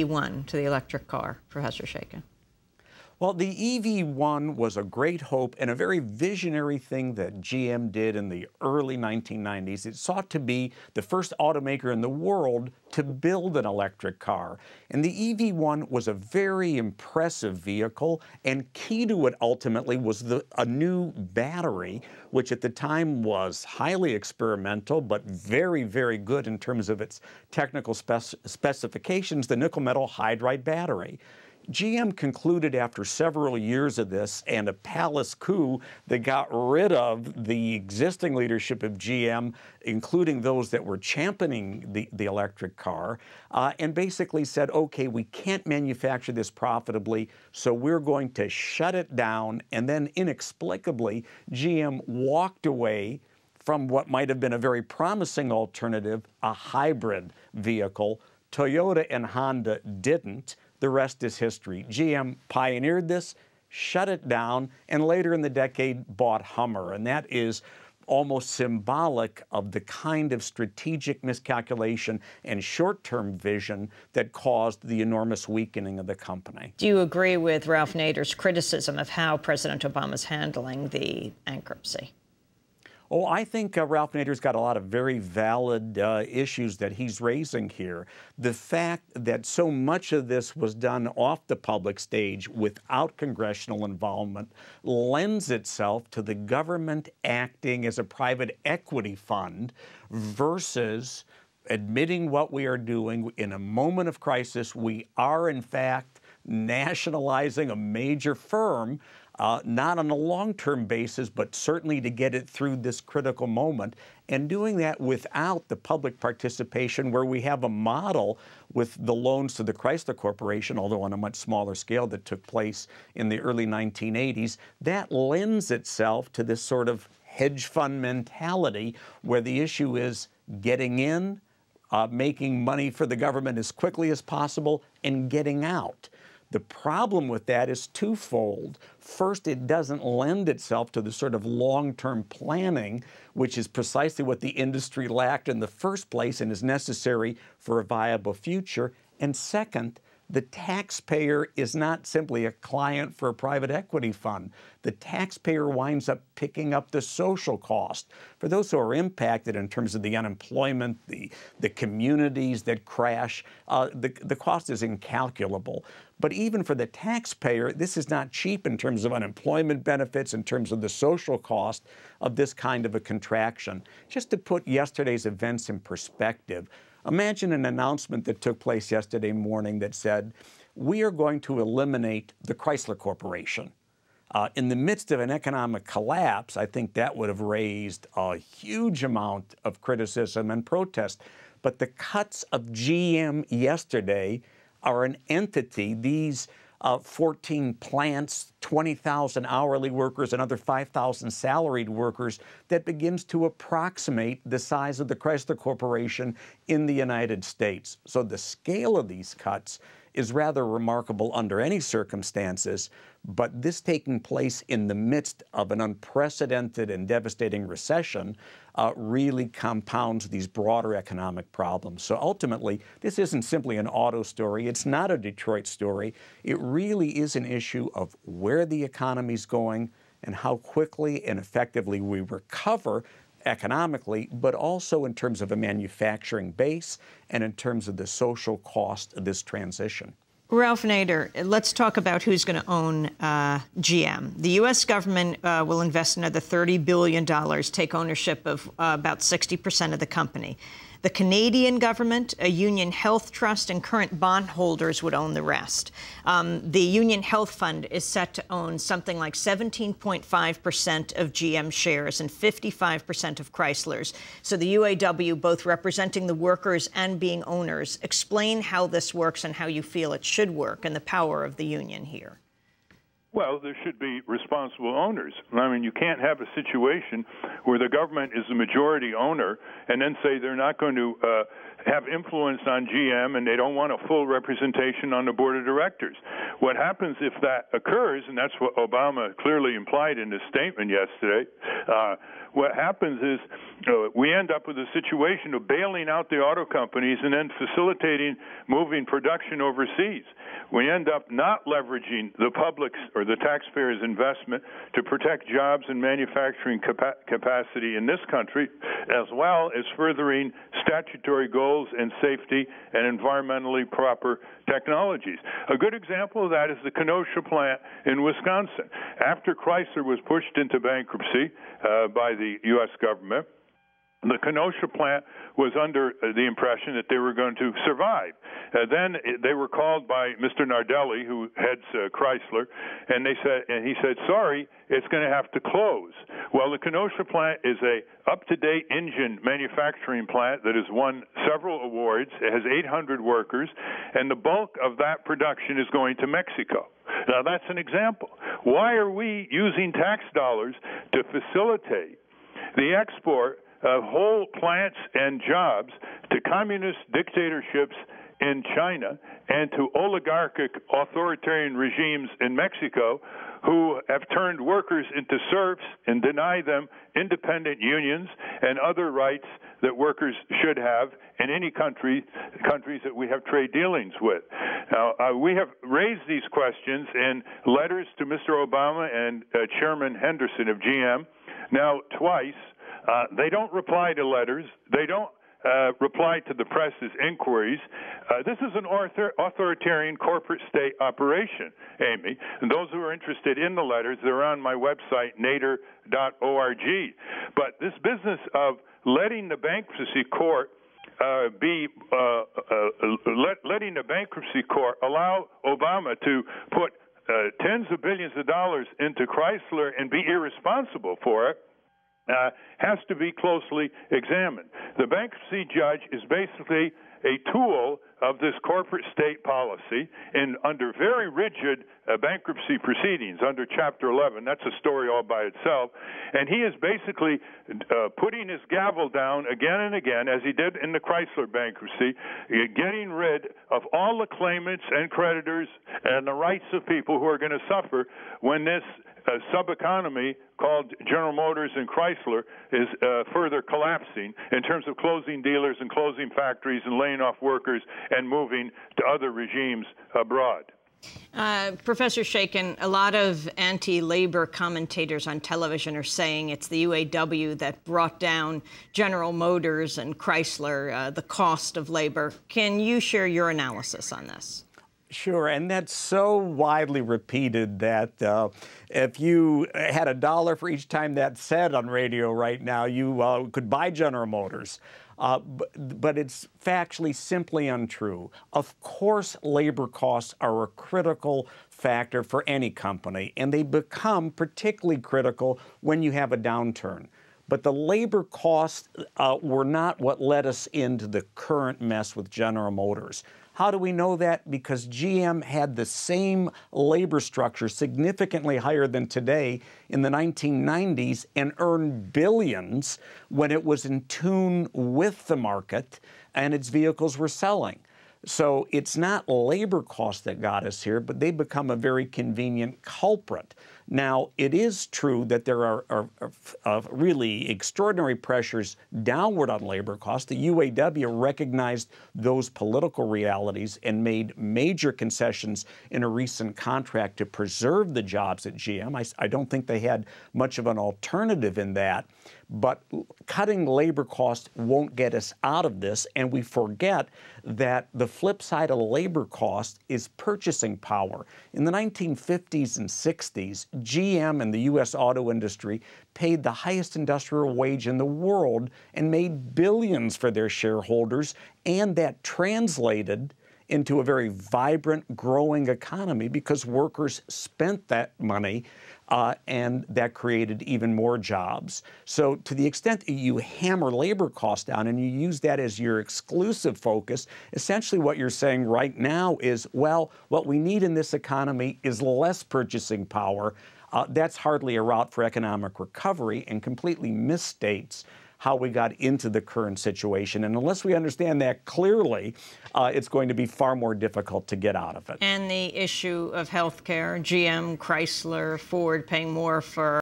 EV1 to the electric car, Professor Shaiken? Well, the EV1 was a great hope and a very visionary thing that GM did in the early 1990s. It sought to be the first automaker in the world to build an electric car. And the EV1 was a very impressive vehicle, and key to it ultimately was a new battery, which at the time was highly experimental, but very, very good in terms of its technical specifications, the nickel metal hydride battery. GM concluded after several years of this and a palace coup that got rid of the existing leadership of GM, including those that were championing the electric car, and basically said, okay, we can't manufacture this profitably, so we're going to shut it down. And then inexplicably, GM walked away from what might have been a very promising alternative, a hybrid vehicle. Toyota and Honda didn't. The rest is history. GM pioneered this, shut it down, and later in the decade bought Hummer. And that is almost symbolic of the kind of strategic miscalculation and short-term vision that caused the enormous weakening of the company. Do you agree with Ralph Nader's criticism of how President Obama's handling the bankruptcy? Oh, I think Ralph Nader's got a lot of very valid issues that he's raising here. The fact that so much of this was done off the public stage without congressional involvement lends itself to the government acting as a private equity fund versus admitting what we are doing. In a moment of crisis, we are, in fact, nationalizing a major firm, not on a long-term basis, but certainly to get it through this critical moment, and doing that without the public participation where we have a model with the loans to the Chrysler Corporation, although on a much smaller scale, that took place in the early 1980s. That lends itself to this sort of hedge fund mentality where the issue is getting in, making money for the government as quickly as possible, and getting out. The problem with that is twofold. First, it doesn't lend itself to the sort of long-term planning, which is precisely what the industry lacked in the first place and is necessary for a viable future. And second, the taxpayer is not simply a client for a private equity fund. The taxpayer winds up picking up the social cost. For those who are impacted in terms of the unemployment, the communities that crash, the cost is incalculable. But even for the taxpayer, this is not cheap in terms of unemployment benefits, in terms of the social cost of this kind of a contraction. Just to put yesterday's events in perspective, imagine an announcement that took place yesterday morning that said, we are going to eliminate the Chrysler Corporation. In the midst of an economic collapse, I think that would have raised a huge amount of criticism and protest. But the cuts of GM yesterday are an entity. These 14 plants, 20,000 hourly workers, another 5,000 salaried workers, that begins to approximate the size of the Chrysler Corporation in the United States. So the scale of these cuts is rather remarkable under any circumstances, but this taking place in the midst of an unprecedented and devastating recession really compounds these broader economic problems. So ultimately, this isn't simply an auto story. It's not a Detroit story. It really is an issue of where the economy's going and how quickly and effectively we recover economically, but also in terms of a manufacturing base and in terms of the social cost of this transition. Ralph Nader, let's talk about who's going to own GM. The U.S. government will invest another $30 billion, take ownership of about 60% of the company. The Canadian government, a Union Health Trust, and current bondholders would own the rest. The Union Health Fund is set to own something like 17.5% of GM shares and 55% of Chrysler's. So the UAW, both representing the workers and being owners, explain how this works and how you feel it should work and the power of the union here. Well, there should be responsible owners. I mean, you can't have a situation where the government is the majority owner and then say they're not going to have influence on GM, and they don't want a full representation on the board of directors. What happens if that occurs, and that's what Obama clearly implied in his statement yesterday, what happens is we end up with a situation of bailing out the auto companies and then facilitating moving production overseas. We end up not leveraging the public's or the taxpayers' investment to protect jobs and manufacturing capacity in this country, as well as furthering statutory goals and safety and environmentally proper technologies. A good example of that is the Kenosha plant in Wisconsin. After Chrysler was pushed into bankruptcy by the U.S. government, the Kenosha plant was under the impression that they were going to survive. Then they were called by Mr. Nader, who heads Chrysler, and he said, sorry, it's going to have to close. Well, the Kenosha plant is a up-to-date engine manufacturing plant that has won several awards. It has 800 workers, and the bulk of that production is going to Mexico. Now, that's an example. Why are we using tax dollars to facilitate the export of whole plants and jobs to communist dictatorships in China and to oligarchic authoritarian regimes in Mexico who have turned workers into serfs and deny them independent unions and other rights that workers should have in any countries that we have trade dealings with. Now, we have raised these questions in letters to Mr. Obama and Chairman Henderson of GM now twice. They don't reply to letters. They don't reply to the press's inquiries. This is an authoritarian corporate state operation, Amy. And those who are interested in the letters, they're on my website, nader.org. But this business of letting the bankruptcy court letting the bankruptcy court allow Obama to put tens of billions of dollars into Chrysler and be irresponsible for it, has to be closely examined. The bankruptcy judge is basically a tool of this corporate state policy and under very rigid bankruptcy proceedings under Chapter 11. That's a story all by itself. And he is basically putting his gavel down again and again, as he did in the Chrysler bankruptcy, getting rid of all the claimants and creditors and the rights of people who are going to suffer when this sub-economy called General Motors and Chrysler is further collapsing in terms of closing dealers and closing factories and laying off workers and moving to other regimes abroad. Professor Shaiken, a lot of anti-labor commentators on television are saying it's the UAW that brought down General Motors and Chrysler, the cost of labor. Can you share your analysis on this? Sure, and that's so widely repeated that if you had $1 for each time that's said on radio right now, you could buy General Motors. But it's factually simply untrue. Of course, labor costs are a critical factor for any company, and they become particularly critical when you have a downturn. But the labor costs were not what led us into the current mess with General Motors. How do we know that? Because GM had the same labor structure, significantly higher than today, in the 1990s and earned billions when it was in tune with the market and its vehicles were selling. So it's not labor costs that got us here, but they become a very convenient culprit. Now, it is true that there are really extraordinary pressures downward on labor costs. The UAW recognized those political realities and made major concessions in a recent contract to preserve the jobs at GM. I don't think they had much of an alternative in that. But cutting labor costs won't get us out of this, and we forget that the flip side of labor cost is purchasing power. In the 1950s and 60s, GM and the U.S. auto industry paid the highest industrial wage in the world and made billions for their shareholders, and that translated into a very vibrant, growing economy because workers spent that money and that created even more jobs. So to the extent that you hammer labor costs down and you use that as your exclusive focus, essentially what you're saying right now is, well, what we need in this economy is less purchasing power. That's hardly a route for economic recovery and completely misstates how we got into the current situation. And unless we understand that clearly, it's going to be far more difficult to get out of it. And the issue of health care, GM, Chrysler, Ford paying more for